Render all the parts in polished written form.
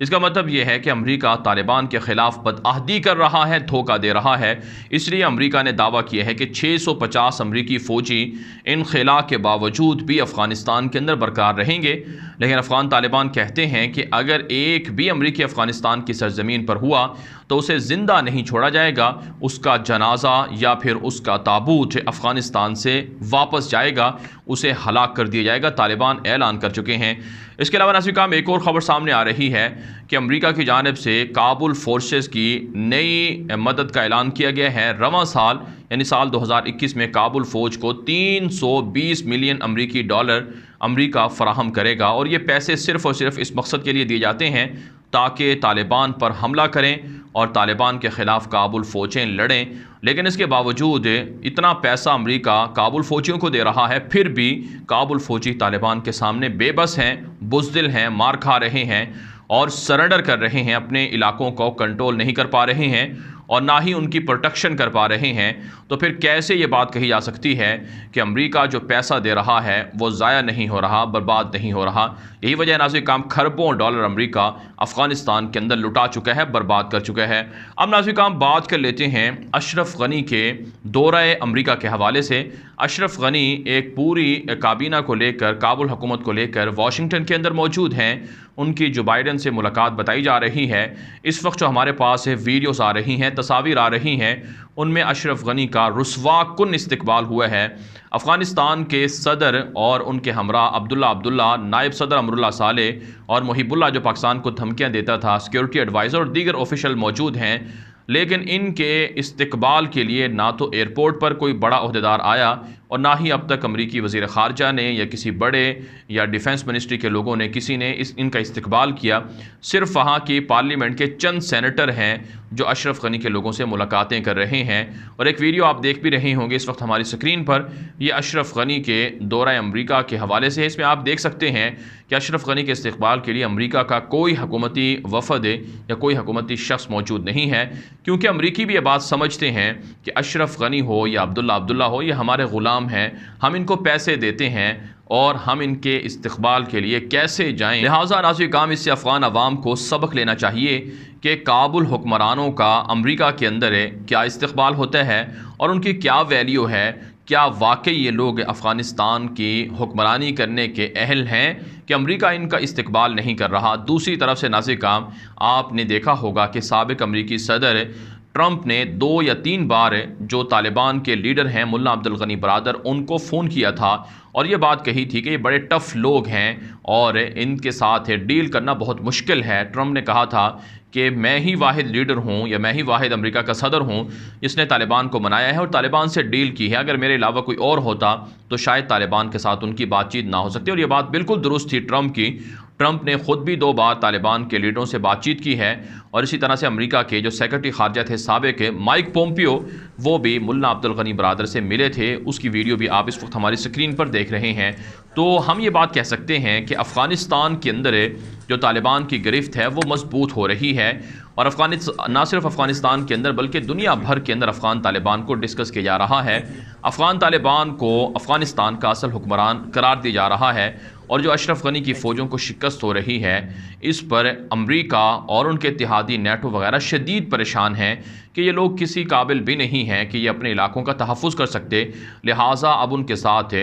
اس کا مطلب یہ ہے کہ امریکہ طالبان کے خلاف بدعہدی کر رہا ہے، دھوکہ دے رہا ہے۔ اس لیے امریکہ نے دعویٰ کیا ہے کہ 650 امریکی فوجی انخلا کے باوجود بھی افغانستان کے اندر برقرار رہیں گے، لیکن افغان طالبان کہتے ہیں کہ اگر ایک بھی امریکی افغانستان کی سرزمین پر ہوا تو اسے زندہ نہیں چھوڑا جائے گا، اس کا جنازہ یا پھر اس کا تابوت افغانستان سے واپس جائے گا، اسے ہلاک کر دیا جائے گا۔ طالبان اعلان کر چکے ہیں۔ اس کے علاوہ ناظرین کرام ایک اور خبر سامنے آ رہی ہے کہ امریکہ کی جانب سے کابل فورسز کی نئی مدد کا اعلان کیا گیا ہے۔ رواں سال یعنی سال 2021 میں کابل فوج کو 320 ملین امریکی ڈالر امریکہ فراہم کرے گا، اور یہ پیسے صرف اور صرف اس مقصد کے لیے دیے جاتے ہیں تاکہ طالبان پر حملہ کریں اور طالبان کے خلاف کابل فوجیں لڑیں۔ لیکن اس کے باوجود اتنا پیسہ امریکہ کابل فوجیوں کو دے رہا ہے، پھر بھی کابل فوجی طالبان کے سامنے بے بس ہیں، بزدل ہیں، مار کھا رہے ہیں اور سرنڈر کر رہے ہیں، اپنے علاقوں کو کنٹرول نہیں کر پا رہے ہیں اور نہ ہی ان کی پروٹیکشن کر پا رہے ہیں۔ تو پھر کیسے یہ بات کہی جا سکتی ہے کہ امریکہ جو پیسہ دے رہا ہے وہ ضائع نہیں ہو رہا، برباد نہیں ہو رہا؟ یہی وجہ ناظرین کرام کھربوں ڈالر امریکہ افغانستان کے اندر لٹا چکا ہے، برباد کر چکا ہے۔ اب ناظرین کرام بات کر لیتے ہیں اشرف غنی کے دورہ امریکہ کے حوالے سے۔ اشرف غنی ایک پوری کابینہ کو لے کر، کابل حکومت کو لے کر واشنگٹن کے اندر موجود ہیں۔ ان کی جو بائیڈن سے ملاقات بتائی جا رہی ہے، اس وقت جو ہمارے پاس ویڈیوز آ رہی ہیں، تصاویر آ رہی ہیں، ان میں اشرف غنی کا رسوا کن استقبال ہوا ہے۔ افغانستان کے صدر اور ان کے ہمراہ عبداللہ، نائب صدر امراللہ صالح اور محب اللہ جو پاکستان کو دھمکیاں دیتا تھا، سیکیورٹی ایڈوائزر اور دیگر آفیشل موجود ہیں، لیکن ان کے استقبال کے لیے نہ تو ایئرپورٹ پر کوئی بڑا عہدیدار آیا اور نہ ہی اب تک امریکی وزیر خارجہ نے یا کسی بڑے یا ڈیفنس منسٹری کے لوگوں نے کسی نے ان کا استقبال کیا۔ صرف وہاں کی پارلیمنٹ کے چند سینیٹر ہیں جو اشرف غنی کے لوگوں سے ملاقاتیں کر رہے ہیں، اور ایک ویڈیو آپ دیکھ بھی رہے ہوں گے اس وقت ہماری سکرین پر، یہ اشرف غنی کے دورہ امریکہ کے حوالے سے ہے۔ اس میں آپ دیکھ سکتے ہیں کہ اشرف غنی کے استقبال کے لیے امریکہ کا کوئی حکومتی وفد یا کوئی حکومتی شخص موجود نہیں ہے، کیونکہ امریکی بھی یہ بات سمجھتے ہیں کہ اشرف غنی ہو یا عبداللہ ہو، یہ ہمارے غلام ہیں، ہم ان کو پیسے دیتے ہیں اور ہم ان کے استقبال کے لیے کیسے جائیں۔ لہٰذا ناظرین کرام اس سے افغان عوام کو سبق لینا چاہیے کہ کابل حکمرانوں کا امریکہ کے اندر کیا استقبال ہوتا ہے اور ان کی کیا ویلیو ہے، کیا واقعی یہ لوگ افغانستان کی حکمرانی کرنے کے اہل ہیں کہ امریکہ ان کا استقبال نہیں کر رہا۔ دوسری طرف سے ناظرین کرام آپ نے دیکھا ہوگا کہ سابق امریکی صدر ٹرمپ نے 2 یا 3 بار جو طالبان کے لیڈر ہیں ملا عبدالغنی برادر، ان کو فون کیا تھا اور یہ بات کہی تھی کہ یہ بڑے ٹف لوگ ہیں اور ان کے ساتھ ڈیل کرنا بہت مشکل ہے۔ ٹرمپ نے کہا تھا کہ میں ہی واحد لیڈر ہوں یا میں ہی واحد امریکہ کا صدر ہوں جس نے طالبان کو منایا ہے اور طالبان سے ڈیل کی ہے، اگر میرے علاوہ کوئی اور ہوتا تو شاید طالبان کے ساتھ ان کی بات چیت نہ ہو سکتی، اور یہ بات بالکل درست تھی ٹرمپ کی۔ ٹرمپ نے خود بھی 2 بار طالبان کے لیڈروں سے بات چیت کی ہے، اور اسی طرح سے امریکہ کے جو سیکرٹری خارجہ تھے سابق مائک پومپیو، وہ بھی ملا عبدالغنی برادر سے ملے تھے۔ اس کی ویڈیو بھی آپ اس وقت ہماری سکرین پر دیکھ رہے ہیں۔ تو ہم یہ بات کہہ سکتے ہیں کہ افغانستان کے اندر جو طالبان کی گرفت ہے وہ مضبوط ہو رہی ہے، اور نہ صرف افغانستان کے اندر بلکہ دنیا بھر کے اندر افغان طالبان کو ڈسکس کیا جا رہا ہے۔ افغان طالبان کو افغانستان کا اصل حکمران قرار دیا جا رہا ہے، اور جو اشرف غنی کی فوجوں کو شکست ہو رہی ہے اس پر امریکہ اور ان کے اتحادی نیٹو وغیرہ شدید پریشان ہیں کہ یہ لوگ کسی قابل بھی نہیں ہیں کہ یہ اپنے علاقوں کا تحفظ کر سکتے، لہٰذا اب ان کے ساتھ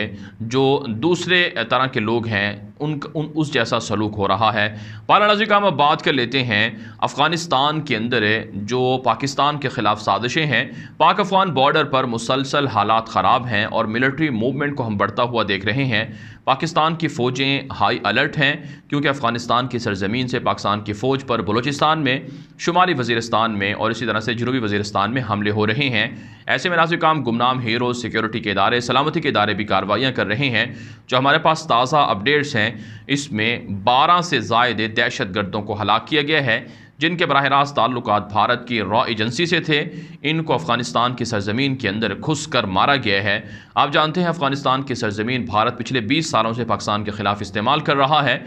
جو دوسرے طرح کے لوگ ہیں اس جیسا سلوک ہو رہا ہے۔ ناظرین کا ہم اب بات کر لیتے ہیں افغانستان کے اندر جو پاکستان کے خلاف سازشیں ہیں۔ پاک افغان بارڈر پر مسلسل حالات خراب ہیں اور ملٹری موومنٹ کو ہم بڑھتا ہوا دیکھ رہے ہیں۔ پاکستان کی فوجیں ہائی الرٹ ہیں کیونکہ افغانستان کی سرزمین سے پاکستان کی فوج پر بلوچستان میں، شمالی وزیرستان میں اور اسی طرح سے جنوبی وزیرستان میں حملے ہو رہے ہیں۔ ایسے میں ناظرین کرام گمنام ہیروز، سیکیورٹی کے ادارے، سلامتی کے ادارے بھی کارروائیاں کر رہے ہیں۔ جو ہمارے پاس تازہ اپڈیٹس ہیں اس میں 12 سے زائد دہشت گردوں کو ہلاک کیا گیا ہے جن کے براہ راست تعلقات بھارت کی را ایجنسی سے تھے۔ ان کو افغانستان کی سرزمین کے اندر گھس کر مارا گیا ہے۔ آپ جانتے ہیں افغانستان کی سرزمین بھارت پچھلے 20 سالوں سے پاکستان کے خلاف استعمال کر رہا ہے،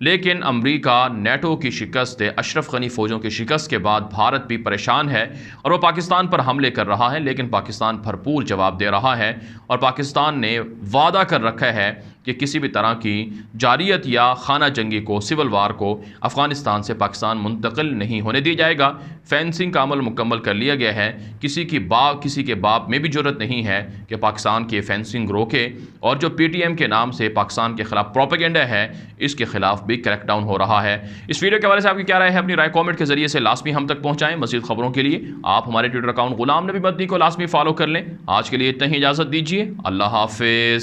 لیکن امریکہ نیٹو کی شکست، اشرف غنی فوجوں کی شکست کے بعد بھارت بھی پریشان ہے اور وہ پاکستان پر حملے کر رہا ہے، لیکن پاکستان بھرپور جواب دے رہا ہے اور پاکستان نے وعدہ کر رکھا ہے کہ کسی بھی طرح کی جارحیت یا خانہ جنگی کو، سول وار کو افغانستان سے پاکستان منتقل نہیں ہونے دی جائے گا۔ فینسنگ کا عمل مکمل کر لیا گیا ہے، کسی کے باپ میں بھی جرت نہیں ہے کہ پاکستان کی فینسنگ روکے، اور جو پی ٹی ایم کے نام سے پاکستان کے خلاف پروپیگنڈا ہے اس کے خلاف بھی کریک ڈاؤن ہو رہا ہے۔ اس ویڈیو کے حوالے سے آپ کی کیا رائے ہے؟ اپنی رائے کامنٹ کے ذریعے سے لازمی ہم تک پہنچائیں۔ مزید خبروں کے لیے آپ ہمارے ٹویٹر اکاؤنٹ غلام نبی مدنی کو لازمی فالو کر لیں۔ آج کے لیے اتنا ہی، اجازت دیجیے، اللہ حافظ۔